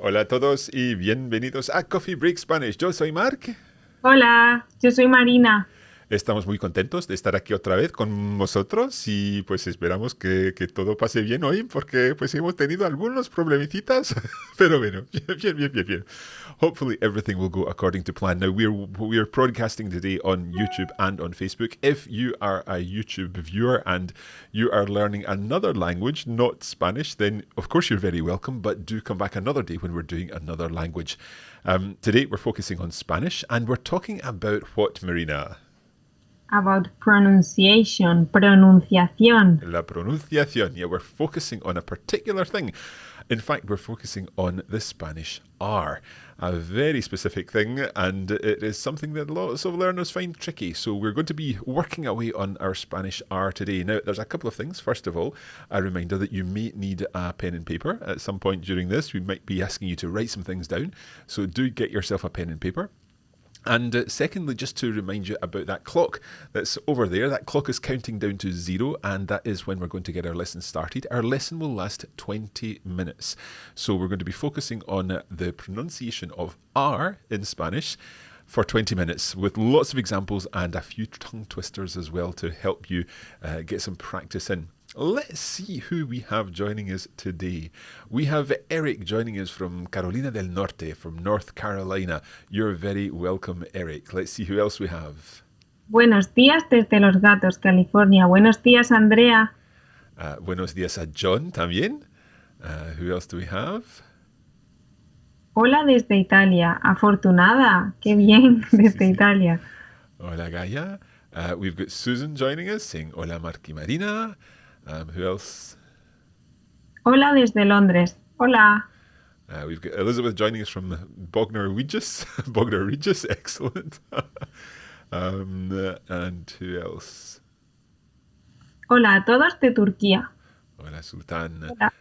Hola a todos y bienvenidos a Coffee Break Spanish. Yo soy Mark. Hola, yo soy Marina. Estamos muy contentos de estar aquí otra vez con vosotros y pues esperamos que todo pase bien hoy porque pues hemos tenido algunos problemicitas, pero bueno, bien. Hopefully everything will go according to plan. Now we're broadcasting today on YouTube and on Facebook. If you are a YouTube viewer and you are learning another language, not Spanish, then of course you're very welcome, but do come back another day when we're doing another language. Today we're focusing on Spanish and we're talking about what, Marina? About pronunciación. La pronunciación. Yeah, we're focusing on a particular thing. In fact, we're focusing on the Spanish R, a very specific thing, and it is something that lots of learners find tricky. So we're going to be working away on our Spanish R today. Now, there's a couple of things. First of all, a reminder that you may need a pen and paper at some point during this. We might be asking you to write some things down. So do get yourself a pen and paper. And secondly, just to remind you about that clock that's over there. That clock is counting down to 0, and that is when we're going to get our lesson started. Our lesson will last 20 minutes. So we're going to be focusing on the pronunciation of R in Spanish for 20 minutes with lots of examples and a few tongue twisters as well to help you get some practice in. Let's see who we have joining us today. We have Eric joining us from Carolina del Norte, from North Carolina. You're very welcome, Eric. Let's see who else we have. Buenos días desde Los Gatos, California. Buenos días, Andrea. Buenos días a John también. Who else do we have? Hola desde Italia. Afortunada. Qué bien, desde Italia. Hola, Gaia. We've got Susan joining us saying hola, Mark y Marina. Who else? Hola desde Londres. Hola. We've got Elizabeth joining us from Bognor Regis. Bognor Regis, excellent. And who else? Hola a todos de Turquía. Hola, Sultan. Hola.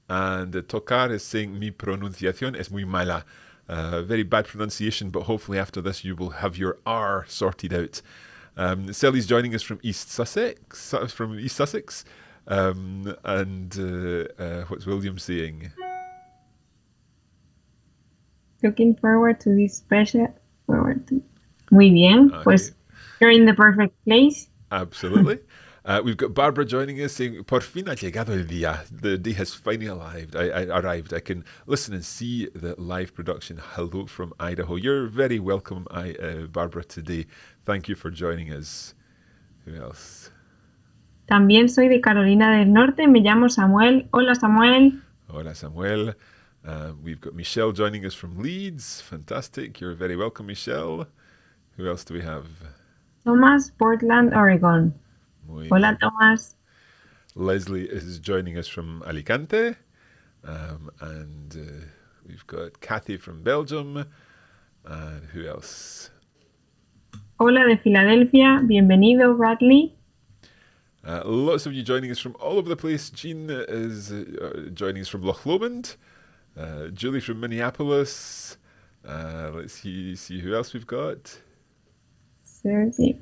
And Tokar is saying mi pronunciación es muy mala. Very bad pronunciation, but hopefully after this you will have your R sorted out. Sally's joining us from East Sussex. And what's William saying? Looking forward to this special. Muy bien, Okay. pues you're in the perfect place. Absolutely. We've got Barbara joining us saying, por fin ha llegado el día. The day has finally arrived. I can listen and see the live production. Hello from Idaho. You're very welcome, Barbara, today. Thank you for joining us. Who else? También soy de Carolina del Norte. Me llamo Samuel. Hola, Samuel. Hola, Samuel. We've got Michelle joining us from Leeds. Fantastic. You're very welcome, Michelle. Who else do we have? Thomas, Portland, Oregon. Muy Hola, bien. Tomás. Leslie is joining us from Alicante. And we've got Kathy from Belgium. And who else? Hola de Filadelfia. Bienvenido, Bradley. Lots of you joining us from all over the place. Jean is joining us from Loch Lomond. Julie from Minneapolis. Let's see who else we've got. Sergi.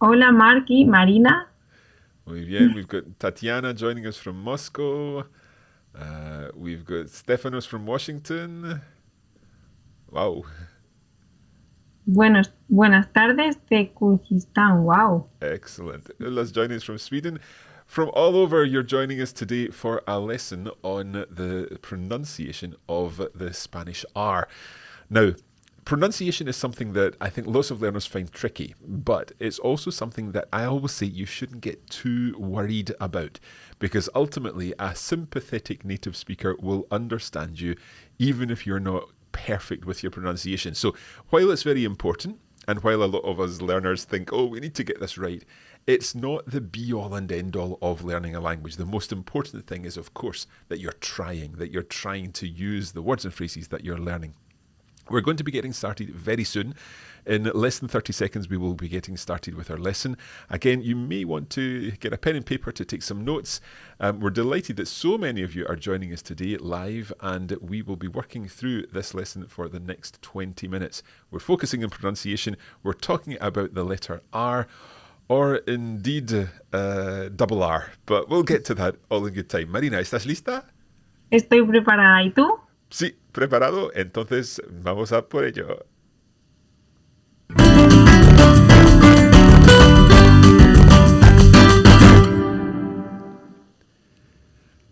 Hola, Mark y Marina. Muy bien. We've got Tatiana joining us from Moscow. We've got Stefanos from Washington. Wow. Buenas tardes de Kurdistán. Wow. Excellent. Ulla's joining us from Sweden. From all over, you're joining us today for a lesson on the pronunciation of the Spanish R. Now, pronunciation is something that I think lots of learners find tricky, but it's also something that I always say you shouldn't get too worried about, because ultimately a sympathetic native speaker will understand you even if you're not perfect with your pronunciation. So while it's very important, and while a lot of us learners think, oh, we need to get this right, it's not the be-all and end-all of learning a language. The most important thing is, of course, that you're trying to use the words and phrases that you're learning. We're going to be getting started very soon. In less than 30 seconds, we will be getting started with our lesson. Again, you may want to get a pen and paper to take some notes. We're delighted that so many of you are joining us today live, and we will be working through this lesson for the next 20 minutes. We're focusing on pronunciation. We're talking about the letter R, or indeed double R, but we'll get to that all in good time. Marina, ¿estás lista? Estoy preparada. ¿Y tú? Sí, ¿Preparado? Entonces vamos a por ello.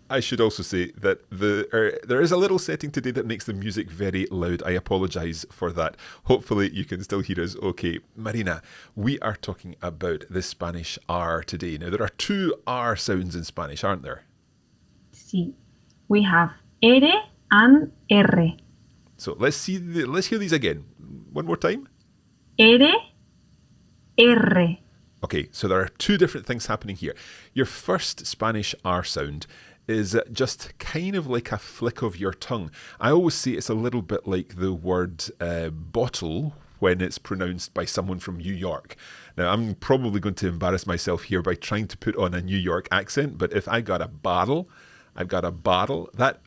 I should also say that there is a little setting today that makes the music very loud. I apologise for that. Hopefully you can still hear us okay. Marina, we are talking about the Spanish R today. Now, there are two R sounds in Spanish, aren't there? Sí. We have R and R. So let's hear these again. One more time. R, R. Okay, so there are two different things happening here. Your first Spanish R sound is just kind of like a flick of your tongue. I always say it's a little bit like the word bottle when it's pronounced by someone from New York. Now, I'm probably going to embarrass myself here by trying to put on a New York accent, but if I got a bottle, I've got a bottle, that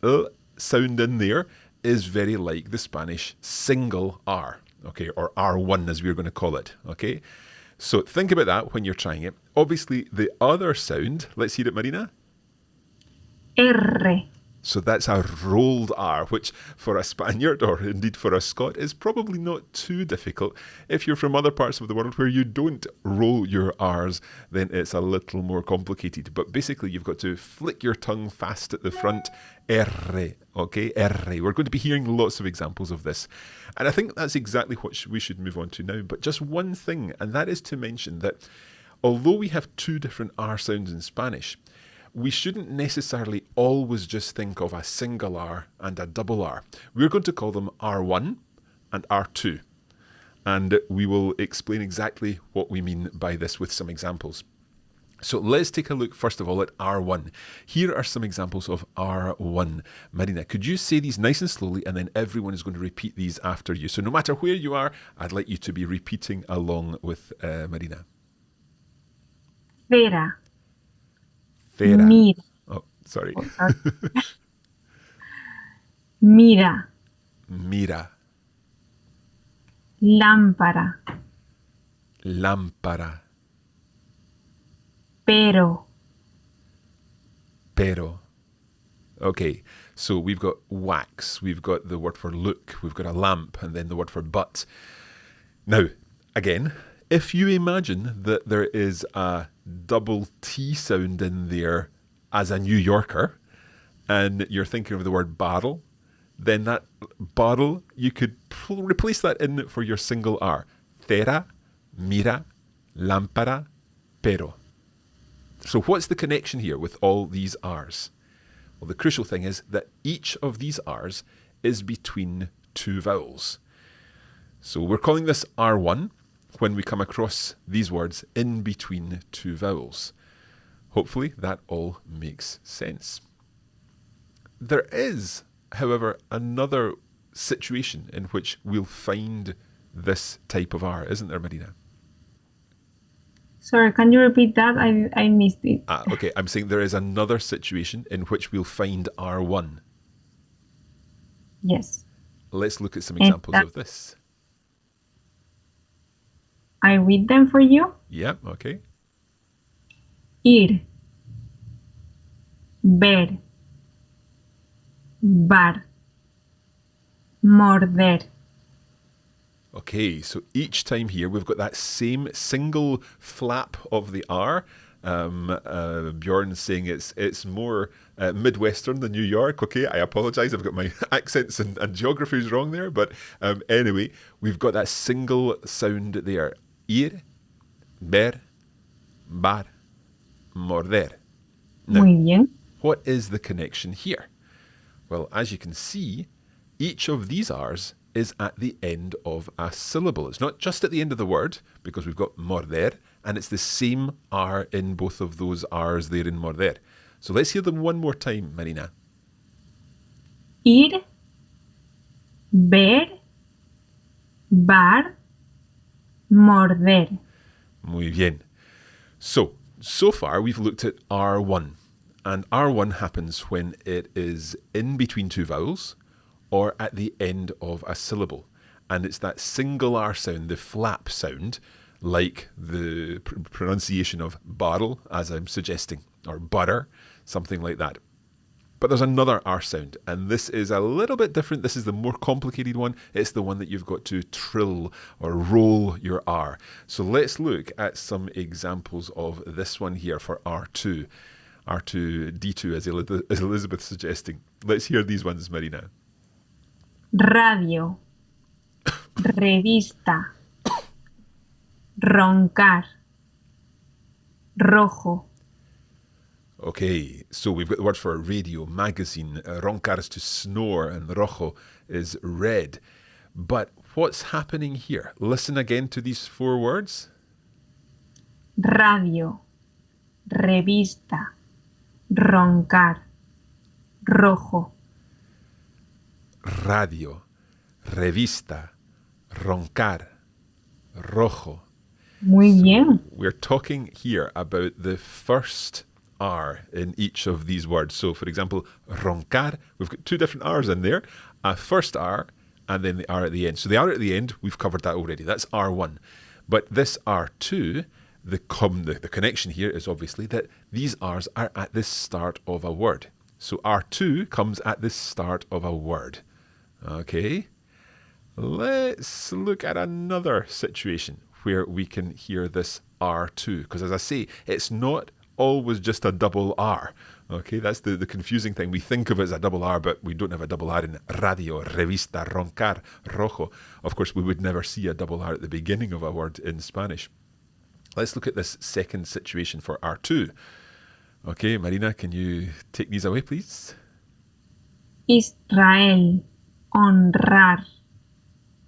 sound in there is very like the Spanish single R, okay, or R1 as we're going to call it, okay? So think about that when you're trying it. Obviously, the other sound, let's hear it, Marina. R. So that's a rolled R, which for a Spaniard or indeed for a Scot is probably not too difficult. If you're from other parts of the world where you don't roll your R's, then it's a little more complicated. But basically, you've got to flick your tongue fast at the front. R, okay? R. We're going to be hearing lots of examples of this. And I think that's exactly what we should move on to now. But just one thing, and that is to mention that although we have two different R sounds in Spanish, we shouldn't necessarily always just think of a single R and a double R. We're going to call them R1 and R2. And we will explain exactly what we mean by this with some examples. So let's take a look first of all at R1. Here are some examples of R1. Marina, could you say these nice and slowly, and then everyone is going to repeat these after you. So no matter where you are, I'd like you to be repeating along with Marina. Cera. Fera. Mira. Oh, sorry. Oh, sorry. Mira. Mira. Lámpara. Lámpara. Pero. Pero. Okay, so we've got wax, we've got the word for look, we've got a lamp, and then the word for but. Now, again, if you imagine that there is a double T sound in there as a New Yorker, and you're thinking of the word bottle, then that bottle, you could replace that in for your single R. Cera, mira, lámpara, pero. So what's the connection here with all these R's? Well, the crucial thing is that each of these R's is between two vowels. So we're calling this R1 when we come across these words in between two vowels. Hopefully that all makes sense. There is, however, another situation in which we'll find this type of R, isn't there, Marina? Sorry, can you repeat that? I missed it. Okay, I'm saying there is another situation in which we'll find R1. Yes. Let's look at some examples of this. I read them for you. Yeah, okay. Ir. Ver. Bar. Morder. Okay, so each time here we've got that same single flap of the R. Bjorn's saying it's more Midwestern than New York. Okay, I apologise, I've got my accents and geographies wrong there. But anyway, we've got that single sound there. Ir, ver, bar, morder. Now, Muy bien. what is the connection here? Well, as you can see, each of these R's is at the end of a syllable. It's not just at the end of the word, because we've got morder, and it's the same R in both of those R's there in morder. So let's hear them one more time, Marina. Ir, ver, bar, morder. Muy bien. So far we've looked at R1, and R1 happens when it is in between two vowels, or at the end of a syllable. And it's that single R sound, the flap sound, like the pronunciation of bottle, as I'm suggesting, or butter, something like that. But there's another R sound, and this is a little bit different. This is the more complicated one. It's the one that you've got to trill or roll your R. So let's look at some examples of this one here for R2. R2, D2, as Elizabeth's suggesting. Let's hear these ones, Marina. Radio, revista, roncar, rojo. Okay, so we've got the word for radio, magazine, roncar is to snore, and rojo is red. But what's happening here? Listen again to these four words. Radio, revista, roncar, rojo. Radio, revista, roncar, rojo. Muy bien. We're talking here about the first R in each of these words. So, for example, roncar, we've got two different R's in there, a first R and then the R at the end. So the R at the end, we've covered that already. That's R1. But this R2, the connection here is obviously that these R's are at the start of a word. So R2 comes at the start of a word. Okay, let's look at another situation where we can hear this R2. Because as I say, it's not always just a double R. Okay, that's the confusing thing. We think of it as a double R, but we don't have a double R in radio, revista, roncar, rojo. Of course, we would never see a double R at the beginning of a word in Spanish. Let's look at this second situation for R2. Okay, Marina, can you take these away, please? Israel, honrar,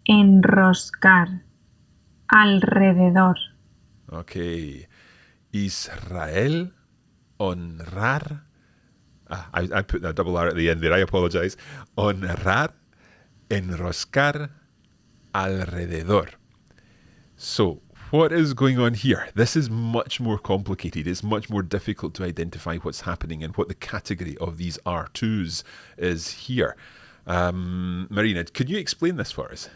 enroscar, alrededor. Okay, Israel, honrar. I put that double R at the end there, I apologize. Honrar, enroscar, alrededor. So, what is going on here? This is much more complicated. It's much more difficult to identify what's happening and what the category of these R2s is here. Marina, could you explain this for us?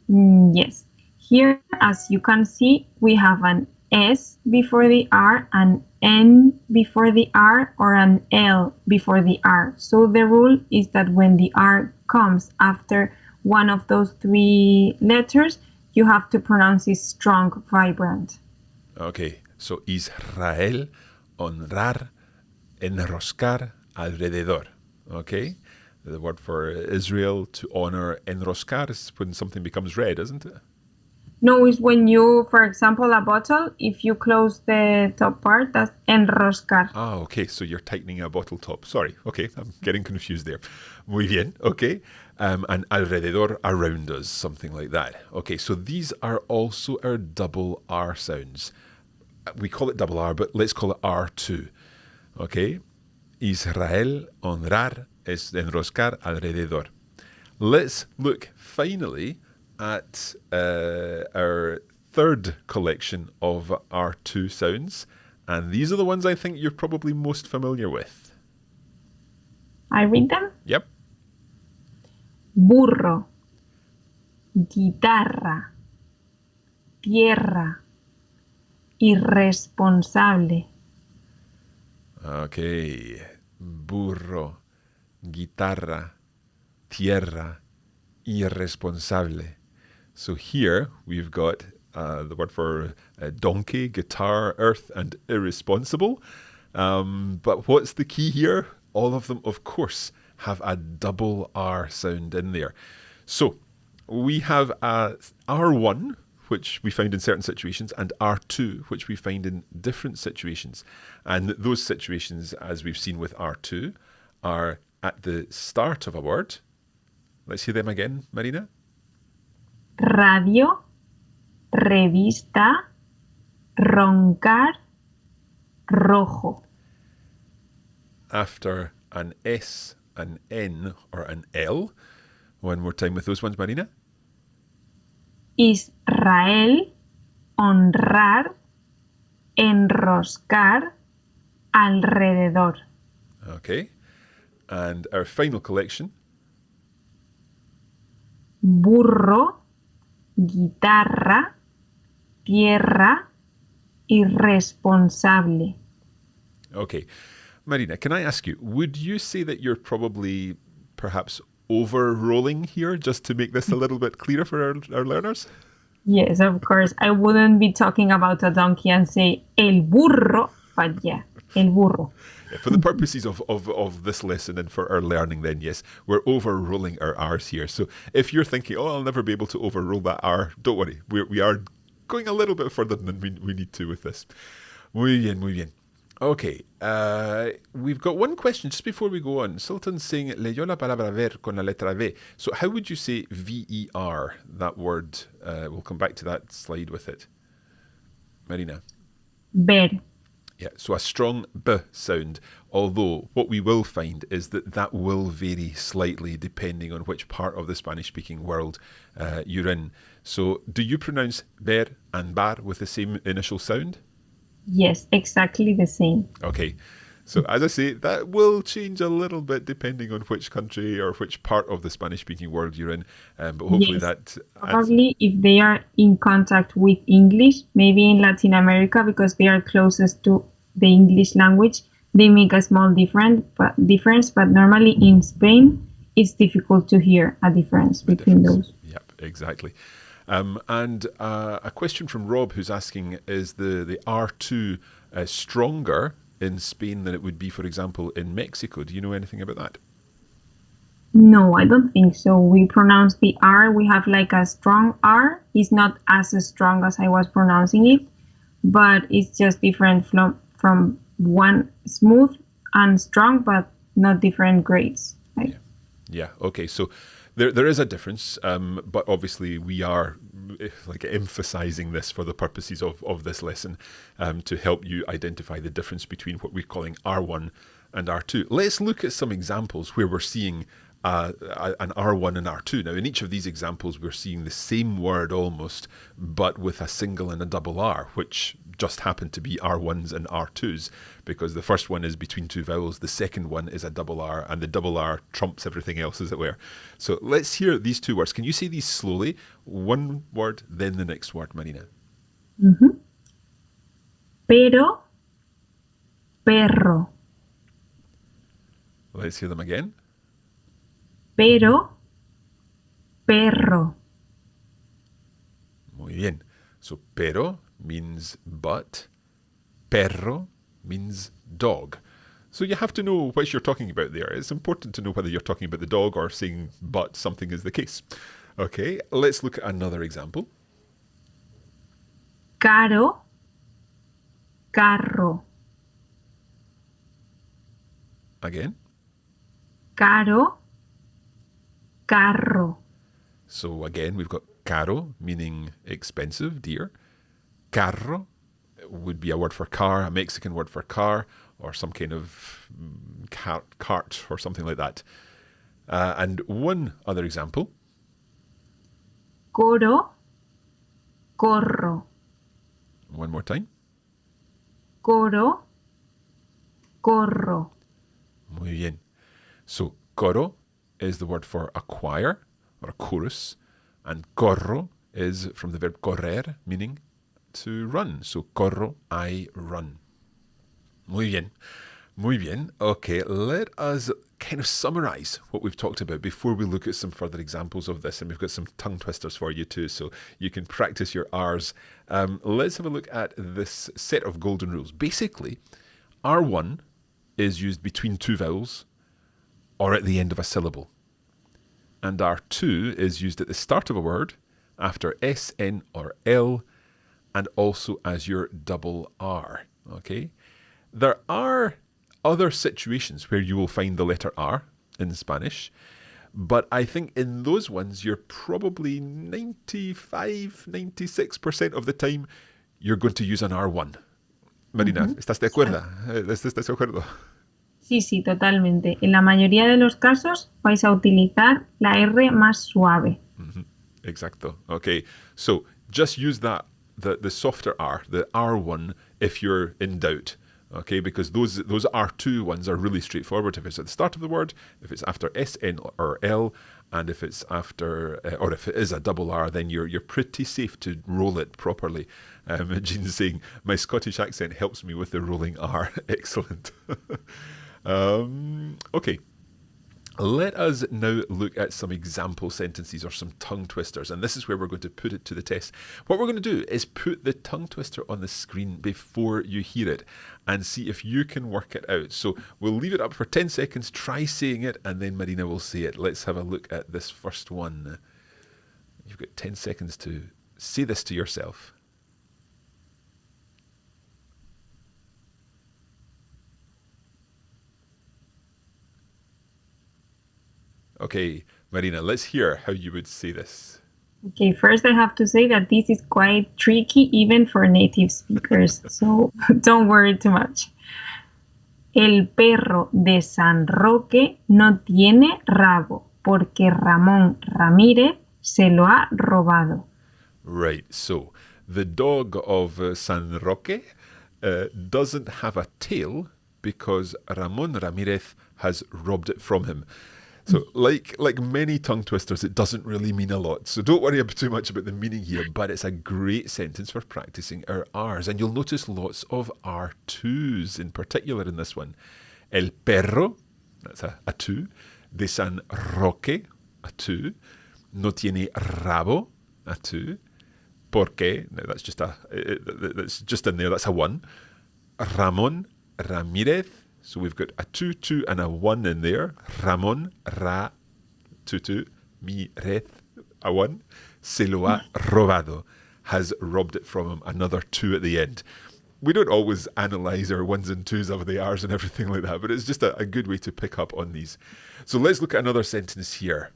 Yes. Here, as you can see, we have an S before the R, an N before the R, or an L before the R. So the rule is that when the R comes after one of those three letters, you have to pronounce it strong, vibrant. Okay, so Israel, honrar, enroscar, alrededor. Okay, the word for Israel, to honor, enroscar, is when something becomes red, isn't it? No, it's when you, for example, a bottle, if you close the top part, that's enroscar. Ah, okay, so you're tightening a bottle top. Sorry, okay, I'm getting confused there. Muy bien, okay. And alrededor, around us, something like that. Okay, so these are also our double R sounds. We call it double R, but let's call it R2. Okay, Israel, honrar, es enroscar, alrededor. Let's look finally at our third collection of R2 sounds. And these are the ones I think you're probably most familiar with. I read them? Yep. Burro, guitarra, tierra, irresponsable. Okay. Burro, guitarra, tierra, irresponsable. So here we've got the word for donkey, guitar, earth, and irresponsible. But what's the key here? All of them, of course, have a double R sound in there. So we have R1, which we find in certain situations, and R2, which we find in different situations. And those situations, as we've seen with R2, are at the start of a word. Let's hear them again, Marina. Radio, revista, roncar, rojo. After an S, an N, or an L. One more time with those ones, Marina. Israel, honrar, enroscar, alrededor. Okay. And our final collection. Burro, guitarra, tierra, irresponsable. Okay. Marina, can I ask you, would you say that you're probably perhaps over-rolling here just to make this a little bit clearer for our learners? Yes, of course. I wouldn't be talking about a donkey and say el burro, but yeah, el burro. Yeah, for the purposes of this lesson and for our learning then, yes, we're over-rolling our R's here. So if you're thinking, oh, I'll never be able to over-roll that R, don't worry. We are going a little bit further than we need to with this. Muy bien, muy bien. Okay, we've got one question just before we go on. Sultan's saying, leyó la palabra ver con la letra V. So how would you say V-E-R, that word? We'll come back to that slide with it. Marina? Ver. Yeah, so a strong B sound, although what we will find is that will vary slightly depending on which part of the Spanish-speaking world you're in. So do you pronounce ver and bar with the same initial sound? Yes, exactly the same. Okay, so as I say, that will change a little bit depending on which country or which part of the Spanish-speaking world you're in, but hopefully Yes, that probably if they are in contact with English, maybe in Latin America, because they are closest to the English language, they make a small difference, but normally in Spain, it's difficult to hear a difference between those. Yep, exactly. And a question from Rob who's asking, is the R2 stronger in Spain than it would be, for example, in Mexico? Do you know anything about that? No, I don't think so. We pronounce the R, we have like a strong R. It's not as strong as I was pronouncing it, but it's just different from one smooth and strong, but not different grades. Right? Yeah, okay. So there is a difference, but obviously we are like emphasizing this for the purposes of this lesson to help you identify the difference between what we're calling R1 and R2. Let's look at some examples where we're seeing an R1 and R2. Now, in each of these examples, we're seeing the same word almost, but with a single and a double R, which just happen to be R1s and R2s, because the first one is between two vowels, the second one is a double R, and the double R trumps everything else, as it were. So let's hear these two words. Can you say these slowly? One word, then the next word, Marina. Mm-hmm. Pero, perro. Let's hear them again. Pero, perro. Muy bien. So, pero means but, perro means dog. So you have to know what you're talking about there. It's important to know whether you're talking about the dog or saying but something is the case. Okay, let's look at another example. Caro, carro. Again. Caro, carro. So again, we've got caro, meaning expensive, dear. Carro would be a word for car, a Mexican word for car, or some kind of cart or something like that. And one other example. Coro, corro. One more time. Coro, corro. Muy bien. So, coro is the word for a choir or a chorus, and corro is from the verb correr, meaning to run. So, corro, I run. Muy bien. Muy bien. Okay, let us kind of summarize what we've talked about before we look at some further examples of this. And we've got some tongue twisters for you too, so you can practice your R's. Let's have a look at this set of golden rules. Basically, R1 is used between two vowels or at the end of a syllable. And R2 is used at the start of a word, after S, N, or L, and also as your double R. Okay? There are other situations where you will find the letter R in Spanish, but I think in those ones you're probably 95-96% of the time you're going to use an R1. Marina, ¿estás de acuerdo? ¿Estás de acuerdo? Sí, sí, totalmente. En la mayoría de los casos vais a utilizar la R más suave. Exacto. Okay, so just use that the softer R, the R1, if you're in doubt. Okay, because those R2 ones are really straightforward. If it's at the start of the word, if it's after S, N, or L, and if it's after, or if it is a double R, then you're pretty safe to roll it properly. Jean's saying, my Scottish accent helps me with the rolling R. Excellent. Okay. Let us now look at some example sentences or some tongue twisters, and this is where we're going to put it to the test. What we're going to do is put the tongue twister on the screen before you hear it and see if you can work it out. So we'll leave it up for 10 seconds, try saying it, and then Marina will say it. Let's have a look at this first one. You've got 10 seconds to say this to yourself. Okay, Marina, let's hear how you would say this. Okay, first I have to say that this is quite tricky even for native speakers, so don't worry too much. El perro de San Roque no tiene rabo porque Ramón Ramírez se lo ha robado. Right, so the dog of San Roque doesn't have a tail because Ramón Ramirez has robbed it from him. So, like many tongue twisters, it doesn't really mean a lot. So don't worry too much about the meaning here, but it's a great sentence for practicing our R's. And you'll notice lots of R2s in particular in this one. El perro, that's a 2. De San Roque, a 2. No tiene rabo, a 2. Porque, no, that's just in there, that's a 1. Ramón Ramírez, so we've got a 2, 2 and a 1 in there. Ramón, Ra, 2, 2. Mirez, a 1. Se lo ha robado, has robbed it from him. Another 2 at the end. We don't always analyse our 1s and 2s of the R's and everything like that, but it's just a good way to pick up on these. So let's look at another sentence here.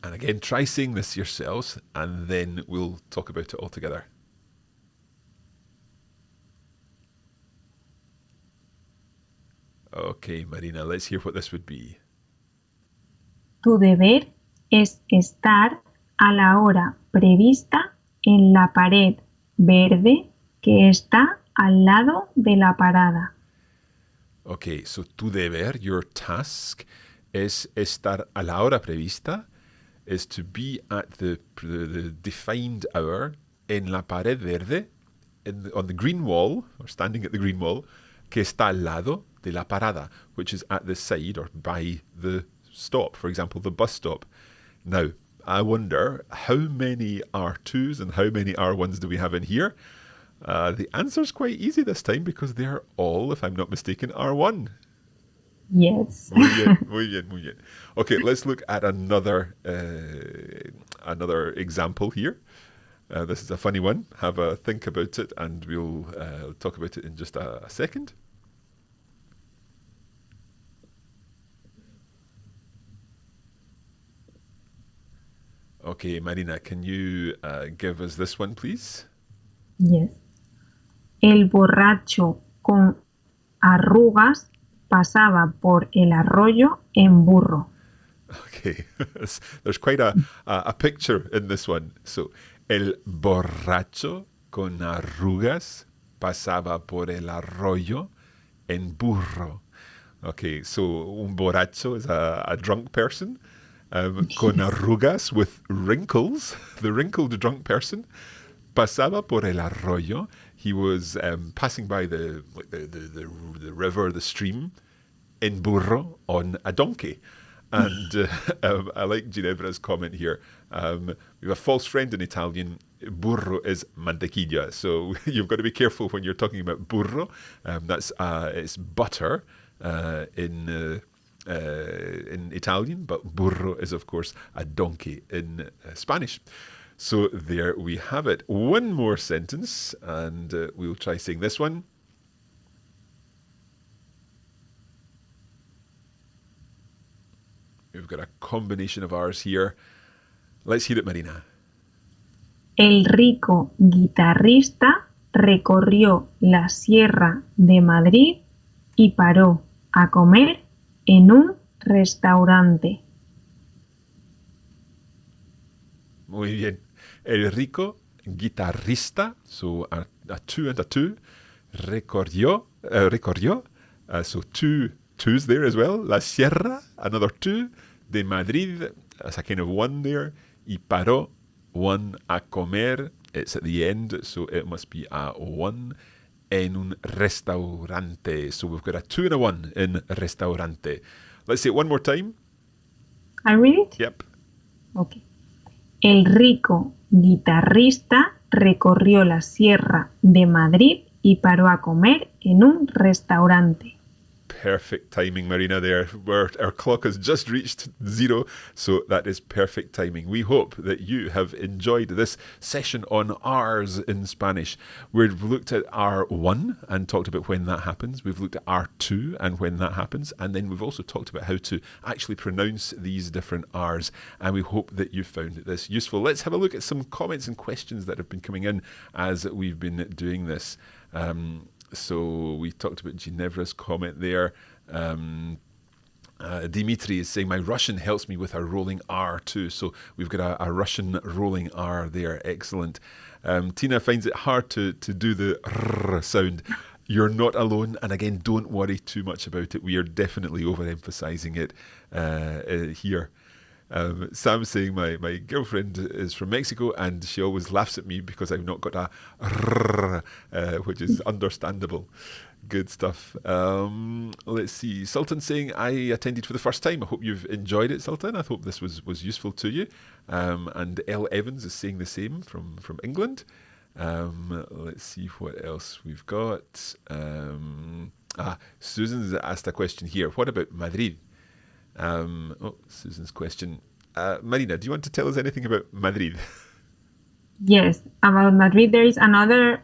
And again, try saying this yourselves, and then we'll talk about it all together. Okay, Marina, let's hear what this would be. Tu deber es estar a la hora prevista en la pared verde que está al lado de la parada. Okay, so tu deber, your task, es estar a la hora prevista, is to be at the defined hour en la pared verde, on the green wall, or standing at the green wall, que está al lado de la parada, which is at the side or by the stop, for example, the bus stop. Now, I wonder how many R2s and how many R1s do we have in here? The answer's quite easy this time because they're all, if I'm not mistaken, R1. Yes. Muy bien, muy bien, muy bien. Okay, let's look at another example here. This is a funny one. Have a think about it and we'll talk about it in just a second. Okay, Marina, can you give us this one, please? Yes. El borracho con arrugas pasaba por el arroyo en burro. Okay, there's quite a picture in this one. So, el borracho con arrugas pasaba por el arroyo en burro. Okay, so un borracho is a drunk person. Con arrugas, with wrinkles, the wrinkled drunk person. Pasaba por el arroyo. He was passing by the river, the stream, en burro, on a donkey. And I like Ginevra's comment here. We have a false friend in Italian. Burro is mantequilla. So you've got to be careful when you're talking about burro. It's butter in Italian, but burro is, of course, a donkey in Spanish. So there we have it. One more sentence, and we'll try saying this one. We've got a combination of R's here. Let's hear it, Marina. El rico guitarrista recorrió la Sierra de Madrid y paró a comer en un restaurante. Muy bien. El rico guitarrista, so a 2 and a 2, recorrió, so 2 2s there as well. La Sierra, another 2. De Madrid, that's a kind of 1 there. Y paró, 1. A comer, it's at the end, so it must be a 1. en un restaurante. So we've got a 2 and a 1 in restaurante. Let's say it one more time. I read it? Yep. Okay. El rico guitarrista recorrió la sierra de Madrid y paró a comer en un restaurante. Perfect timing, Marina, there. Our clock has just reached 0, so that is perfect timing. We hope that you have enjoyed this session on R's in Spanish. We've looked at R1 and talked about when that happens. We've looked at R2 and when that happens. And then we've also talked about how to actually pronounce these different R's. And we hope that you found this useful. Let's have a look at some comments and questions that have been coming in as we've been doing this. So we talked about Ginevra's comment there. Dimitri is saying, my Russian helps me with a rolling R too. So we've got a Russian rolling R there. Excellent. Tina finds it hard to do the R sound. You're not alone. And again, don't worry too much about it. We are definitely overemphasizing it here. Sam's saying my girlfriend is from Mexico and she always laughs at me because I've not got a rrr, which is understandable. Good stuff. Let's see. Sultan saying, I attended for the first time. I hope you've enjoyed it, Sultan. I hope this was useful to you. And Elle Evans is saying the same from England. Let's see what else we've got. Susan's asked a question here. What about Madrid? Susan's question. Marina, do you want to tell us anything about Madrid? Yes, about Madrid, there is another,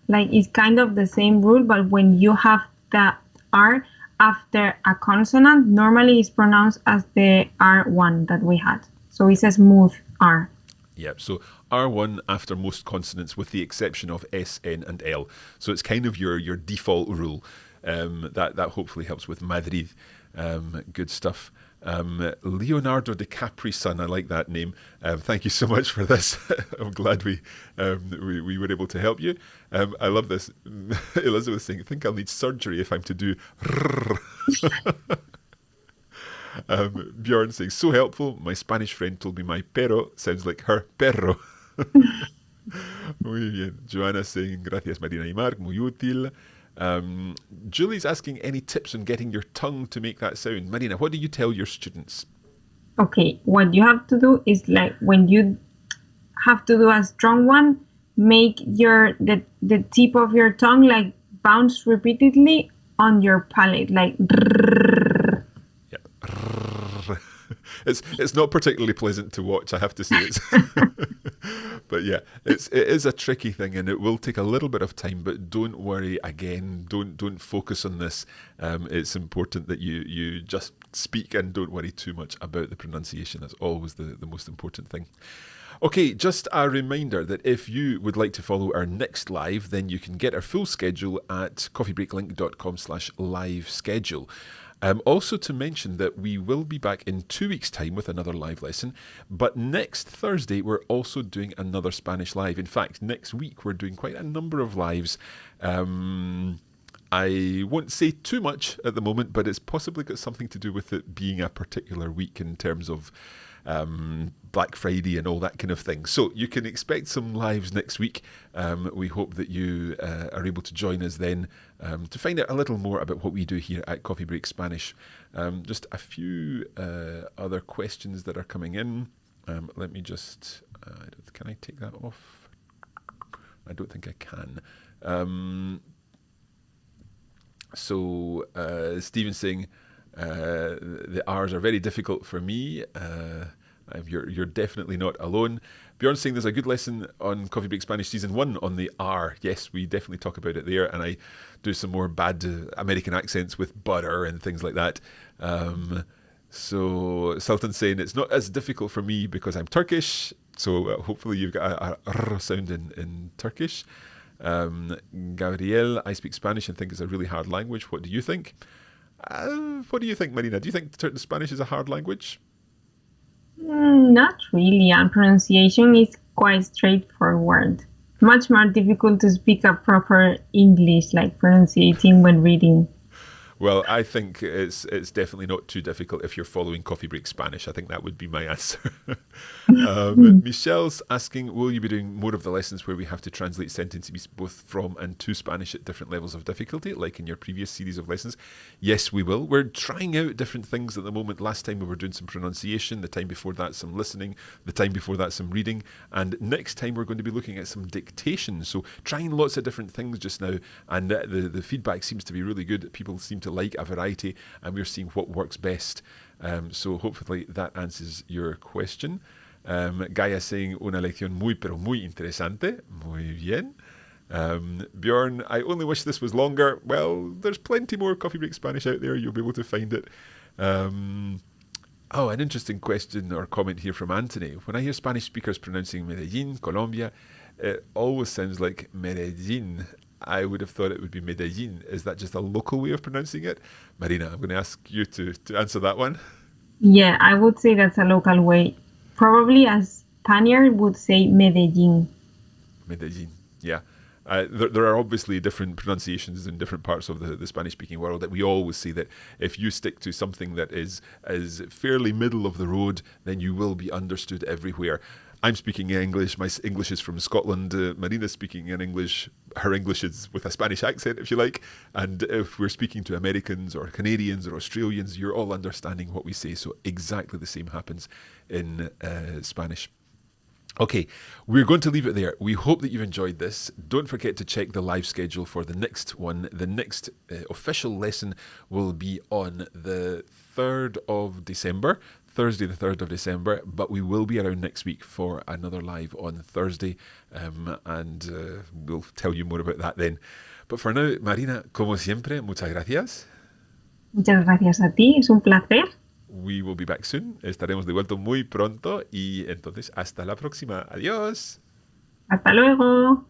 it's kind of the same rule, but when you have the R after a consonant, normally it's pronounced as the R1 that we had. So it's a smooth R. Yep, so R1 after most consonants with the exception of S, N and L. So it's kind of your default rule. That hopefully helps with Madrid. Good stuff. Leonardo DiCapri's son, I like that name. Thank you so much for this. I'm glad we were able to help you. I love this. Elizabeth saying, I think I'll need surgery if I'm to do Bjorn saying, so helpful. My Spanish friend told me my perro sounds like her perro. Muy bien. Joanna saying, gracias Marina y Mark, muy útil. Julie's asking any tips on getting your tongue to make that sound. Marina, what do you tell your students? Okay, what you have to do is when you have to do a strong one, make the tip of your tongue bounce repeatedly on your palate, like. Yep. It's not particularly pleasant to watch, I have to say. But yeah, it is a tricky thing and it will take a little bit of time, but don't worry again, don't focus on this. It's important that you just speak and don't worry too much about the pronunciation. That's always the most important thing. Okay, just a reminder that if you would like to follow our next live, then you can get our full schedule at coffeebreaklink.com/live schedule. Also to mention that we will be back in 2 weeks' time with another live lesson, but next Thursday we're also doing another Spanish live. In fact, next week we're doing quite a number of lives. I won't say too much at the moment, but it's possibly got something to do with it being a particular week in terms of Black Friday and all that kind of thing. So you can expect some lives next week. We hope that you are able to join us then to find out a little more about what we do here at Coffee Break Spanish. Just a few other questions that are coming in. Let me just... can I take that off? I don't think I can. So Stephen's saying... the R's are very difficult for me. You're definitely not alone. Bjorn's saying there's a good lesson on Coffee Break Spanish Season 1 on the R. Yes, we definitely talk about it there, and I do some more bad American accents with butter and things like that. So Sultan's saying it's not as difficult for me because I'm Turkish, so hopefully you've got a R sound in Turkish. Gabriel, I speak Spanish and think it's a really hard language. What do you think? What do you think, Marina? Do you think Spanish is a hard language? Not really. And pronunciation is quite straightforward. Much more difficult to speak a proper English, like pronunciating when reading. Well, I think it's definitely not too difficult if you're following Coffee Break Spanish. I think that would be my answer. Michelle's asking, will you be doing more of the lessons where we have to translate sentences both from and to Spanish at different levels of difficulty, like in your previous series of lessons? Yes, we will. We're trying out different things at the moment. Last time we were doing some pronunciation, the time before that some listening, the time before that some reading, and next time we're going to be looking at some dictation. So trying lots of different things just now, and the feedback seems to be really good. People seem to like a variety, and we're seeing what works best. So hopefully that answers your question. Gaia saying una lección muy pero muy interesante. Muy bien. Bjorn, I only wish this was longer. Well, there's plenty more Coffee Break Spanish out there. You'll be able to find it. An interesting question or comment here from Anthony. When I hear Spanish speakers pronouncing Medellín, Colombia, it always sounds like Medellín. I would have thought it would be Medellín. Is that just a local way of pronouncing it? Marina, I'm going to ask you to answer that one. Yeah, I would say that's a local way. Probably a Spaniard would say Medellín. Medellín, yeah. There are obviously different pronunciations in different parts of the Spanish-speaking world. That we always say that if you stick to something that is fairly middle of the road, then you will be understood everywhere. I'm speaking English. My English is from Scotland. Marina's speaking in English. Her English is with a Spanish accent, if you like. And if we're speaking to Americans or Canadians or Australians, you're all understanding what we say. So exactly the same happens in Spanish. Okay, we're going to leave it there. We hope that you've enjoyed this. Don't forget to check the live schedule for the next one. The next official lesson will be on the 3rd of December, Thursday the 3rd of December, but we will be around next week for another live on Thursday, and we'll tell you more about that then. But for now, Marina, como siempre, muchas gracias. Muchas gracias a ti, es un placer. We will be back soon. Estaremos de vuelta muy pronto y entonces hasta la próxima. Adiós. Hasta luego.